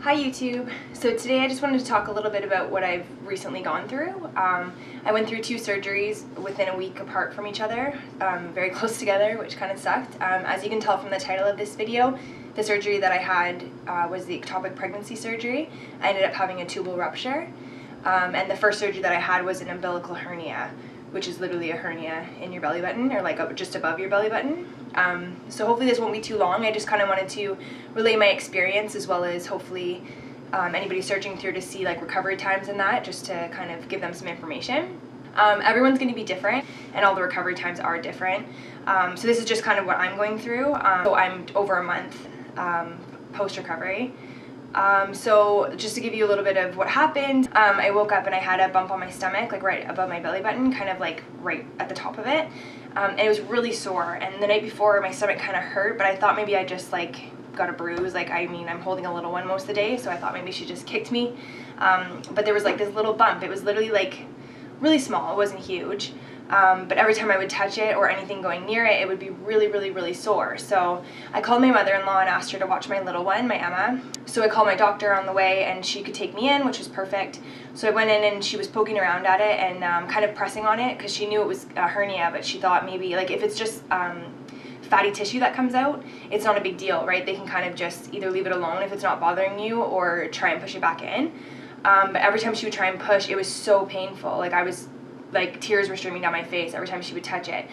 Hi YouTube. So today I just wanted to talk a little bit about what I've recently gone through. I went through 2 surgeries within a week apart from each other, very close together, which kind of sucked. As you can tell from the title of this video, the surgery that I had was the ectopic pregnancy surgery. I ended up having a tubal rupture, and the first surgery that I had was an umbilical hernia, which is literally a hernia in your belly button, or like just above your belly button. So hopefully this won't be too long. I just kind of wanted to relay my experience, as well as hopefully anybody searching through to see like recovery times and that, just to kind of give them some information. Everyone's going to be different, and all the recovery times are different. So this is just kind of what I'm going through. So I'm over a month post-recovery. So just to give you a little bit of what happened, I woke up and I had a bump on my stomach, like right above my belly button, kind of like right at the top of it. And it was really sore, and the night before my stomach kind of hurt, but I thought maybe I just like got a bruise. Like, I mean, I'm holding a little one most of the day, so I thought maybe she just kicked me. But there was like this little bump. It was literally like really small. It wasn't huge. But every time I would touch it or anything going near it, it would be really sore. So I called my mother-in-law and asked her to watch my little one, my Emma. So I called my doctor on the way, and she could take me in, which was perfect. So I went in and she was poking around at it and kind of pressing on it, because she knew it was a hernia, but she thought maybe like if it's just fatty tissue that comes out, it's not a big deal, right? They can kind of just either leave it alone if it's not bothering you, or try and push it back in. But every time she would try and push, it was so painful. Like tears were streaming down my face every time she would touch it.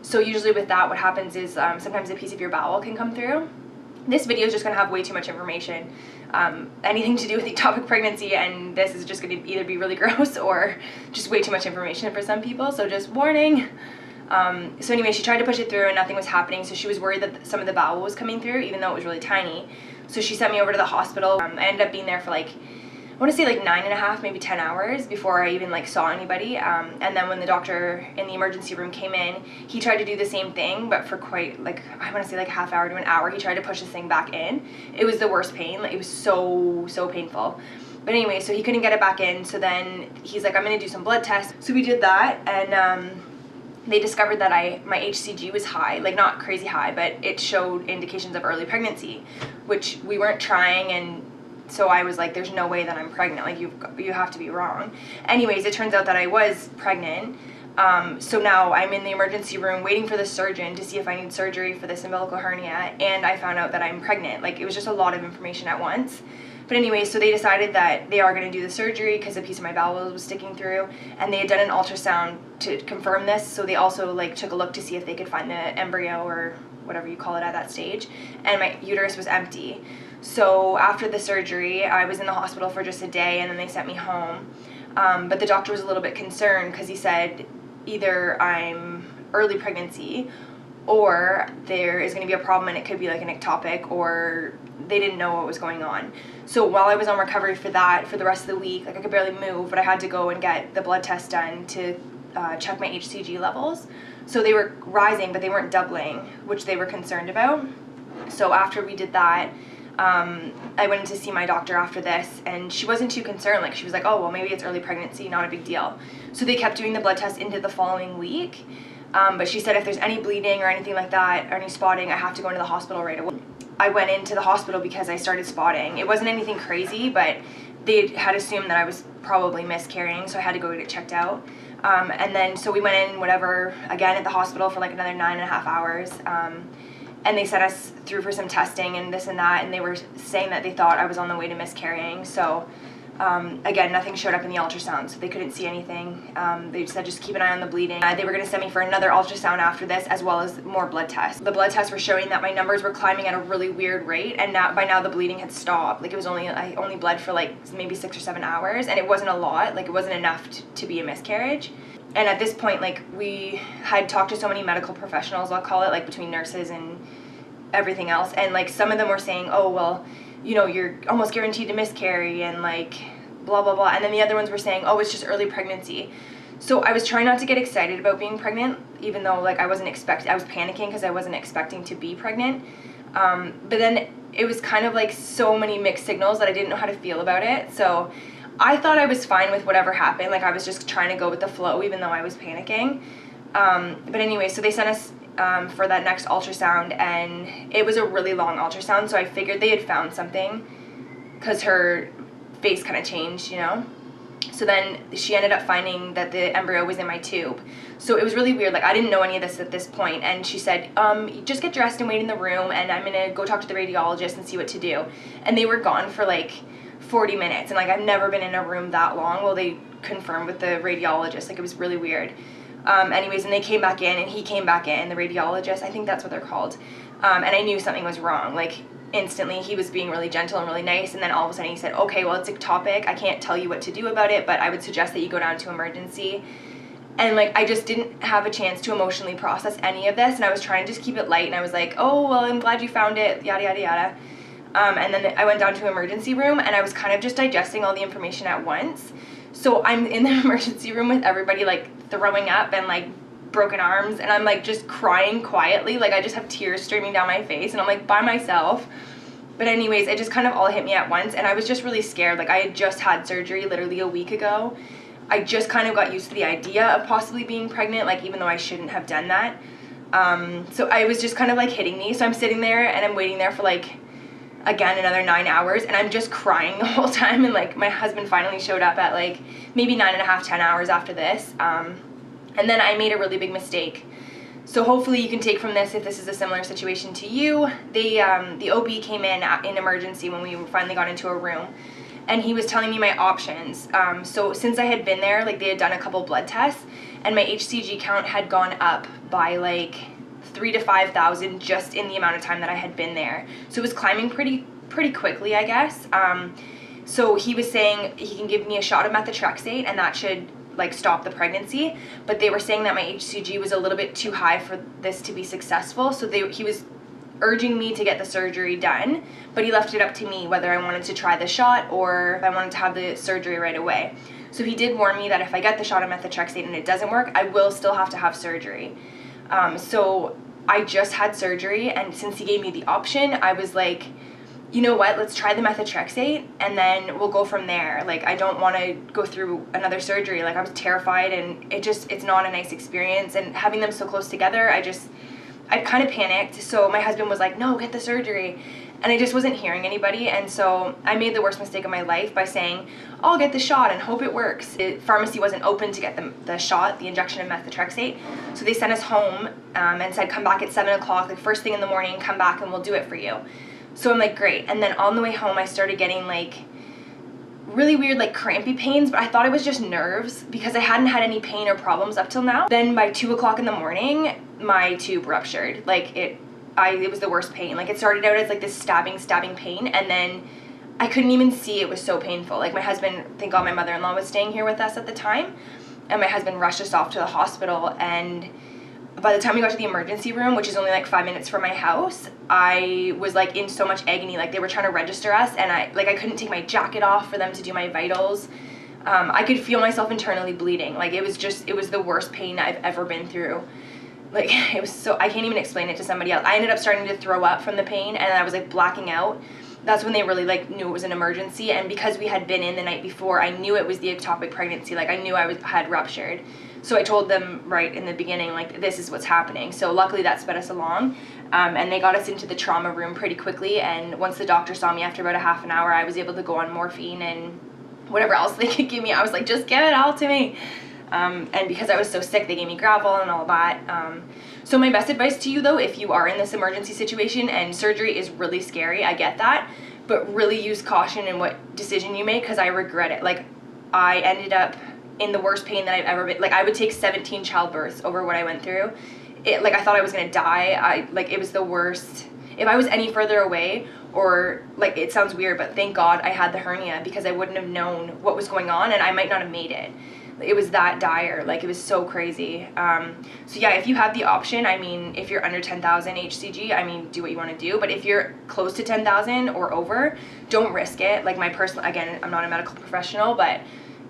So usually with that, what happens is sometimes a piece of your bowel can come through. This video is just going to have way too much information, anything to do with ectopic pregnancy, and this is just going to either be really gross or just way too much information for some people, so just warning. So anyway, she tried to push it through and nothing was happening, so she was worried that some of the bowel was coming through, even though it was really tiny. So she sent me over to the hospital. I ended up being there for like, I want to say like 9.5, maybe 10 hours before I even like saw anybody. And then when the doctor in the emergency room came in, he tried to do the same thing, but for quite like, I want to say like a half hour to an hour, he tried to push this thing back in. It was the worst pain. Like, it was so painful. But anyway, so he couldn't get it back in. So then he's like, I'm going to do some blood tests. So we did that, and they discovered that my HCG was high, like not crazy high, but it showed indications of early pregnancy, which we weren't trying. And so I was like, there's no way that I'm pregnant, like you have to be wrong. Anyways, it turns out that I was pregnant. So now I'm in the emergency room waiting for the surgeon to see if I need surgery for this umbilical hernia, and I found out that I'm pregnant. Like, it was just a lot of information at once. But anyway, so they decided that they are going to do the surgery because a piece of my bowel was sticking through, and they had done an ultrasound to confirm this. So they also like took a look to see if they could find the embryo, or whatever you call it at that stage, and my uterus was empty. So after the surgery, I was in the hospital for just a day, and then they sent me home. But the doctor was a little bit concerned, because he said either I'm early pregnancy, or there is going to be a problem and it could be like an ectopic, or they didn't know what was going on. So while I was on recovery for that, for the rest of the week, like I could barely move, but I had to go and get the blood test done to check my HCG levels. So they were rising, but they weren't doubling, which they were concerned about. So after we did that, I went in to see my doctor after this, and she wasn't too concerned. Like, she was like, oh, well, maybe it's early pregnancy, not a big deal. So they kept doing the blood test into the following week. But she said if there's any bleeding or anything like that, or any spotting, I have to go into the hospital right away. I went into the hospital because I started spotting. It wasn't anything crazy, but they had assumed that I was probably miscarrying, so I had to go get checked out. And then, so we went in, whatever, again at the hospital for like another 9.5 hours. And they sent us through for some testing and this and that, and they were saying that they thought I was on the way to miscarrying. So again, nothing showed up in the ultrasound, so they couldn't see anything. They said just keep an eye on the bleeding. They were going to send me for another ultrasound after this, as well as more blood tests. The blood tests were showing that my numbers were climbing at a really weird rate, and by now the bleeding had stopped. Like, it was I only bled for like maybe 6 or 7 hours, and it wasn't a lot. Like, it wasn't enough to be a miscarriage. And at this point, like, we had talked to so many medical professionals, I'll call it, like between nurses and everything else, and like some of them were saying, oh, well, you know, you're almost guaranteed to miscarry, and like blah blah blah. And then the other ones were saying, oh, it's just early pregnancy. So I was trying not to get excited about being pregnant, even though like I was panicking because I wasn't expecting to be pregnant. But then it was kind of like so many mixed signals that I didn't know how to feel about it. So I thought I was fine with whatever happened. Like, I was just trying to go with the flow, even though I was panicking. But anyway, so they sent us for that next ultrasound, and it was a really long ultrasound, so I figured they had found something because her face kind of changed, you know. So then she ended up finding that the embryo was in my tube. So it was really weird. Like, I didn't know any of this at this point. And she said, just get dressed and wait in the room, and I'm going to go talk to the radiologist and see what to do. And they were gone for like 40 minutes. And like, I've never been in a room that long while they confirmed with the radiologist. Like, it was really weird. Anyways, and they came back in, and he came back in, the radiologist, I think that's what they're called. And I knew something was wrong. Like, instantly he was being really gentle and really nice, and then all of a sudden he said, okay, well, it's ectopic, I can't tell you what to do about it, but I would suggest that you go down to emergency. And like, I just didn't have a chance to emotionally process any of this, and I was trying to just keep it light, and I was like, oh, well, I'm glad you found it, yada yada yada. And then I went down to emergency room, and I was kind of just digesting all the information at once. So I'm in the emergency room with everybody like throwing up and like broken arms, and I'm like just crying quietly, like I just have tears streaming down my face, and I'm like by myself. But anyways, it just kind of all hit me at once, and I was just really scared. Like, I had just had surgery literally a week ago. I just kind of got used to the idea of possibly being pregnant, like, even though I shouldn't have done that. So I was just kind of like hitting me. So I'm sitting there and I'm waiting there for like, again, another 9 hours, and I'm just crying the whole time. And like, my husband finally showed up at like maybe 9.5, 10 hours after this. And then I made a really big mistake. So hopefully you can take from this, if this is a similar situation to you. The OB came in emergency when we finally got into a room, and he was telling me my options. So since I had been there, like, they had done a couple blood tests, and my HCG count had gone up by like 3,000 to 5,000 just in the amount of time that I had been there. So it was climbing pretty quickly, I guess. So he was saying he can give me a shot of methotrexate, and that should like stop the pregnancy, but they were saying that my HCG was a little bit too high for this to be successful. So he was urging me to get the surgery done, but he left it up to me whether I wanted to try the shot or if I wanted to have the surgery right away. So he did warn me that if I get the shot of methotrexate and it doesn't work, I will still have to have surgery. So I just had surgery, and since he gave me the option, I was like, you know what, let's try the methotrexate and then we'll go from there. Like, I don't want to go through another surgery. Like, I was terrified, and it's not a nice experience, and having them so close together, I kind of panicked. So my husband was like, no, get the surgery, and I just wasn't hearing anybody. And so I made the worst mistake of my life by saying, I'll get the shot and hope it works. The pharmacy wasn't open to get the shot, the injection of methotrexate, so they sent us home and said, come back at 7 o'clock, like first thing in the morning, come back and we'll do it for you. So I'm like, great. And then on the way home, I started getting like really weird, like crampy pains, but I thought it was just nerves because I hadn't had any pain or problems up till now. Then by 2 o'clock in the morning, my tube ruptured. Like, it was the worst pain. Like, it started out as like this stabbing pain, and then I couldn't even see, it was so painful. Like, my husband, thank God my mother-in-law was staying here with us at the time, and my husband rushed us off to the hospital, and by the time we got to the emergency room, which is only like 5 minutes from my house, I was like in so much agony. Like, they were trying to register us, and I couldn't take my jacket off for them to do my vitals. I could feel myself internally bleeding. Like, it was the worst pain I've ever been through. Like, it was so, I can't even explain it to somebody else. I ended up starting to throw up from the pain, and I was like blacking out. That's when they really like knew it was an emergency, and because we had been in the night before, I knew it was the ectopic pregnancy. Like, I knew I had ruptured. So I told them right in the beginning, like, this is what's happening. So luckily that sped us along, and they got us into the trauma room pretty quickly, and once the doctor saw me after about a half an hour, I was able to go on morphine and whatever else they could give me. I was like, just give it all to me. And because I was so sick, they gave me gravel and all that. So my best advice to you, though, if you are in this emergency situation, and surgery is really scary, I get that, but really use caution in what decision you make, because I regret it. Like, I ended up in the worst pain that I've ever been. Like, I would take 17 childbirths over what I went through. Like, I thought I was gonna die. It was the worst. If I was any further away, or like, it sounds weird, but thank God I had the hernia, because I wouldn't have known what was going on, and I might not have made it. It was that dire. Like, it was so crazy. So yeah, if you have the option, I mean, if you're under 10,000 HCG, I mean, do what you want to do. But if you're close to 10,000 or over, don't risk it. Like, my personal, again, I'm not a medical professional, but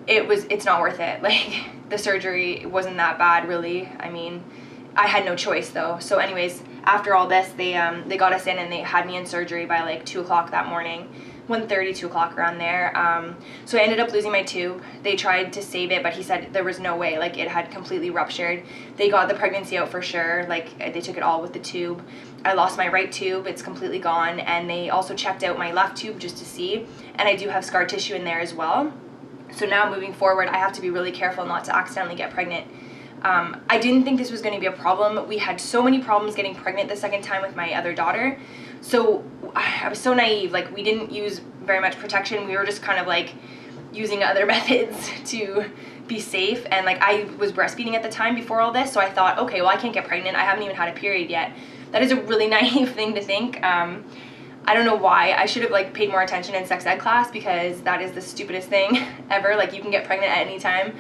it's not worth it. Like, the surgery wasn't that bad, really. I mean, I had no choice though. So anyways, after all this, they got us in and they had me in surgery by like 2 o'clock that morning. 1:30, 2 o'clock, around there. So I ended up losing my tube. They tried to save it, but he said there was no way, like it had completely ruptured. They got the pregnancy out for sure, like they took it all with the tube. I lost my right tube, it's completely gone, and they also checked out my left tube just to see, and I do have scar tissue in there as well. So now moving forward, I have to be really careful not to accidentally get pregnant. I didn't think this was going to be a problem. We had so many problems getting pregnant the second time with my other daughter. So I was so naive, like we didn't use very much protection. We were just kind of like using other methods to be safe. And like I was breastfeeding at the time before all this, so I thought, okay, well I can't get pregnant. I haven't even had a period yet. That is a really naive thing to think. I don't know why. I should have like paid more attention in sex ed class, because that is the stupidest thing ever. Like you can get pregnant at any time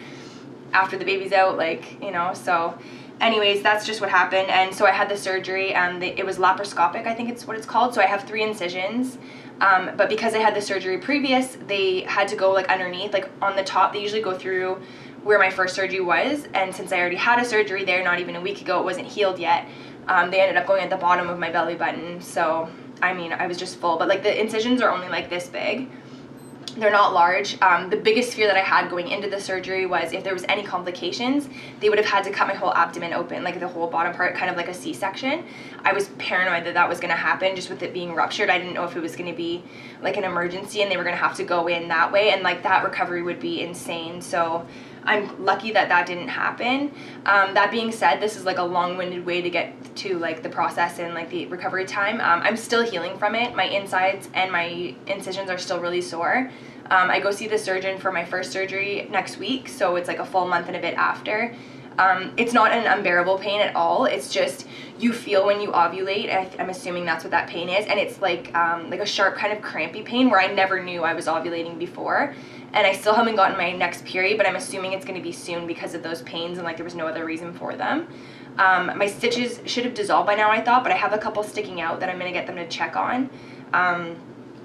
after the baby's out, like, you know. So anyways, that's just what happened. And so I had the surgery, and it was laparoscopic, I think it's what it's called. So I have 3 incisions, but because I had the surgery previous, they had to go like underneath, like on the top. They usually go through where my first surgery was, and since I already had a surgery there not even a week ago, it wasn't healed yet. They ended up going at the bottom of my belly button. So I mean, I was just full, but like the incisions are only like this big. They're not large. The biggest fear that I had going into the surgery was if there was any complications, they would have had to cut my whole abdomen open, like the whole bottom part, kind of like a C-section. I was paranoid that that was going to happen just with it being ruptured. I didn't know if it was going to be like an emergency and they were going to have to go in that way, and like that recovery would be insane. So I'm lucky that that didn't happen. That being said, this is like a long-winded way to get to like the process and like the recovery time. I'm still healing from it. My insides and my incisions are still really sore. I go see the surgeon for my first surgery next week, so it's like a full month and a bit after. It's not an unbearable pain at all. It's just you feel when you ovulate. I'm assuming that's what that pain is, and it's like a sharp kind of crampy pain where I never knew I was ovulating before. And I still haven't gotten my next period, but I'm assuming it's going to be soon because of those pains, and like there was no other reason for them. My stitches should have dissolved by now, I thought, but I have a couple sticking out that I'm going to get them to check on.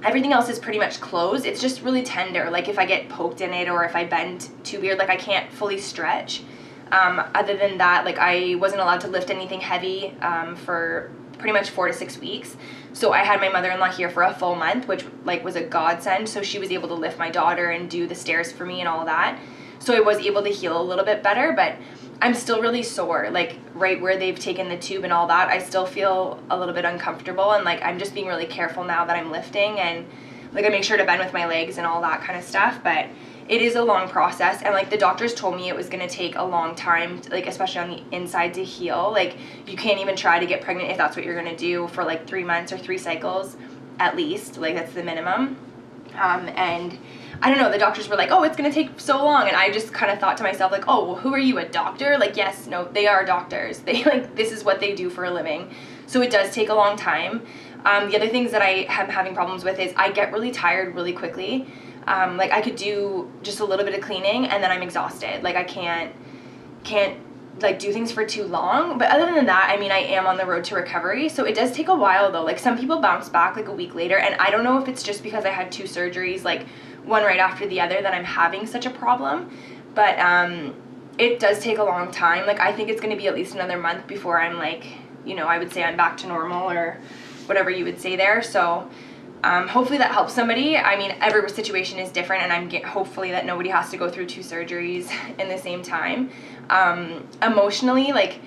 Everything else is pretty much closed. It's just really tender. Like if I get poked in it or if I bend too weird, like I can't fully stretch. Other than that, like I wasn't allowed to lift anything heavy for pretty much 4 to 6 weeks. So I had my mother-in-law here for a full month, which like was a godsend. So she was able to lift my daughter and do the stairs for me and all of that. So I was able to heal a little bit better, but I'm still really sore. Like right where they've taken the tube and all that, I still feel a little bit uncomfortable, and like I'm just being really careful now that I'm lifting, and like I make sure to bend with my legs and all that kind of stuff. But it is a long process, and like the doctors told me it was going to take a long time, like especially on the inside, to heal. Like you can't even try to get pregnant if that's what you're going to do for like 3 months or 3 cycles at least. Like that's the minimum. And I don't know, the doctors were like, oh, it's going to take so long. And I just kind of thought to myself, like, oh, well, who are you, a doctor? Like, yes, no, they are doctors. They like, this is what they do for a living. So it does take a long time. The other things that I am having problems with is I get really tired really quickly. Like I could do just a little bit of cleaning and then I'm exhausted. Like I can't like do things for too long. But other than that, I mean, I am on the road to recovery. So it does take a while though. Like some people bounce back like a week later, and I don't know if it's just because I had 2 surgeries, like one right after the other, that I'm having such a problem. But it does take a long time. Like I think it's going to be at least another month before I'm like, you know, I would say I'm back to normal or whatever you would say there. So hopefully that helps somebody. I mean, every situation is different, and hopefully that nobody has to go through 2 surgeries in the same time. Emotionally, like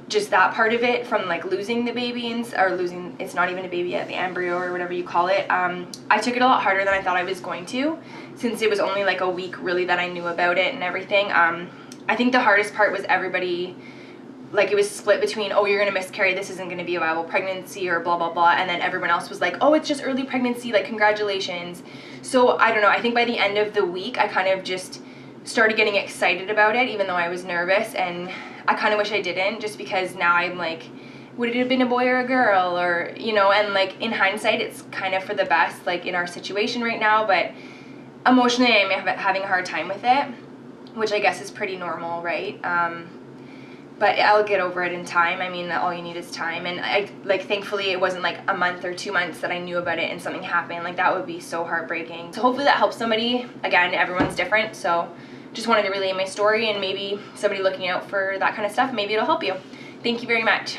just that part of it, from like losing the baby it's not even a baby yet, the embryo or whatever you call it. I took it a lot harder than I thought I was going to, since it was only like a week really that I knew about it and everything. I think the hardest part was everybody, like it was split between, oh, you're going to miscarry, this isn't going to be a viable pregnancy, or blah, blah, blah. And then everyone else was like, oh, it's just early pregnancy, like congratulations. So I don't know, I think by the end of the week, I kind of just started getting excited about it, even though I was nervous. And I kind of wish I didn't, just because now I'm like, would it have been a boy or a girl, or, you know, and like in hindsight, it's kind of for the best, like in our situation right now. But emotionally, I'm having a hard time with it, which I guess is pretty normal, right? But I'll get over it in time. I mean, all you need is time. And I like, thankfully it wasn't like a month or 2 months that I knew about it and something happened. Like that would be so heartbreaking. So hopefully that helps somebody. Again, everyone's different. So just wanted to relay my story, and maybe somebody looking out for that kind of stuff, maybe it'll help you. Thank you very much.